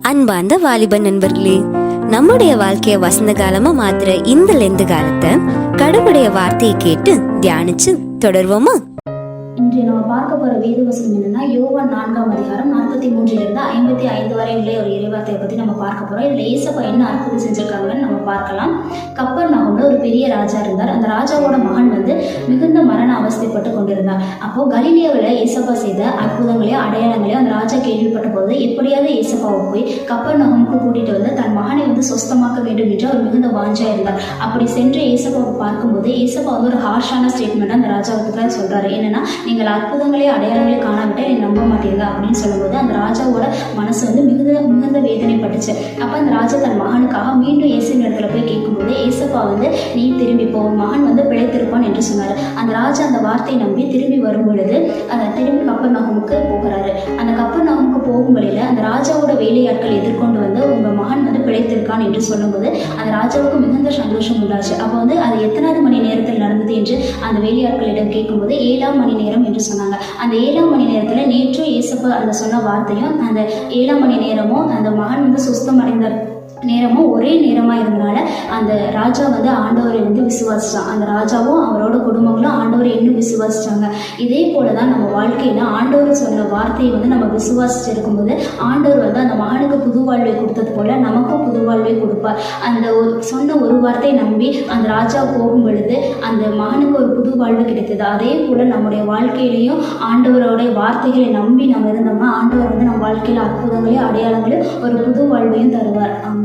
அன்பார்ந்த வாலிப நண்பர்களே, நம்முடைய வாழ்க்கைய வசந்த காலமா மாத்துற இந்த லெந்து காலத்தை கடவுளுடைய வார்த்தையை கேட்டு தியானிச்சு தொடர்வோமா? இன்று நம்ம பார்க்க போற வேத வசனம் என்னன்னா, யோவான் 4ஆம் அதிகாரம் 43 55 வரை உள்ள ஒரு இறைவார்த்தையை பத்தி நம்ம பார்க்க போறோம். இதுல ஏசப்பா என்ன அற்புதம் செஞ்சிருக்காங்கன்னு நம்ம பார்க்கலாம். கப்பர்நகூம்ல ஒரு பெரிய ராஜா இருந்தார். அந்த ராஜாவோட மகன் மிகுந்த மரண அவஸ்தைப்பட்டு கொண்டிருந்தார். அப்போ கலிலேயாவில் ஏசப்பா செய்த அற்புதங்களையும் அடையாளங்களையும் அந்த ராஜா கேள்விப்பட்ட போது எப்படியாவது ஏசப்பாவை போய் கப்பர்நகூமுக்கு கூட்டிட்டு வந்து தன் மகனை சொஸ்தமாக்க வேண்டும் என்று அவர் மிகுந்த வாஞ்சா இருந்தார். அப்படி சென்று ஏசப்பாவை பார்க்கும்போது ஏசப்பா ஒரு ஹார்ஷான ஸ்டேட்மெண்ட் அந்த ராஜாவுக்கு சொல்றாரு. என்னன்னா, நீங்கள் அற்புதங்களே அடையாளங்களே காணாவிட்டால் நீ நம்ப மாட்டீங்க அப்படின்னு சொல்லும்போது அந்த ராஜாவோட மனசு மிகுந்த வேதனைப்பட்டுச்சு. அப்போ அந்த ராஜா தன் மகனுக்காக மீண்டும் இயேசுவின் இடத்துல போய் கேட்கும்போது ஏசப்பா நீ திரும்பி போ, மகன் பிழைத்திருப்பான் என்று சொன்னார். அந்த ராஜா அந்த வார்த்தையை நம்பி திரும்பி வரும் பொழுது திரும்பி கப்பர்நகூமுக்கு போகிறாரு. அந்த கப்பர்நகூமுக்கு போகும் வழியில அந்த ராஜாவோட வேலையாட்கள் எதிர்கொண்டு உங்க மகன் பிழைத்திருக்கான் என்று சொல்லும்போது அந்த ராஜாவுக்கு மிகுந்த சந்தோஷம் உண்டாச்சு. அப்போ அது எத்தனாவது மணி நேரத்தில் நடந்தது என்று அந்த வேலையாட்களிடம் கேட்கும்போது 7ஆம் மணி நேரம் என்று சொன்னாங்க. அந்த 7ஆம் மணி நேரத்தில் நேற்று ஏசப்பா அந்த சொன்ன வார்த்தையும் அந்த 7ஆம் மணி நேரமும் அந்த மகன் சுஸ்தம் அடைந்த நேரமும் ஒரே நேரமாக இருந்தனால அந்த ராஜா ஆண்டவரை விசுவாசிச்சான். அந்த ராஜாவும் அவரோட குடும்பங்களும் ஆண்டவரை இன்னும் விசுவாசிச்சாங்க. இதே போல தான் நம்ம வாழ்க்கையில் ஆண்டவர் சொன்ன வார்த்தையை நம்ம விசுவாசிச்சு இருக்கும்போது ஆண்டவர் அந்த மகனுக்கு புது வாழ்வை கொடுத்தது போல நமக்கும் புது வாழ்வை கொடுப்பார். அந்த சொன்ன ஒரு வார்த்தையை நம்பி அந்த ராஜா போகும் பொழுது அந்த மகனுக்கு ஒரு புது வாழ்வு கிடைத்தது. அதே போல நம்முடைய வாழ்க்கையிலையும் ஆண்டவரோடைய வார்த்தைகளை நம்பி நம்ம இருந்தோம்னா ஆண்டவர் நம்ம வாழ்க்கையில் அற்புதங்களையும் அடையாளங்களையும் ஒரு புது வாழ்வையும் தருவார். ஆமென்.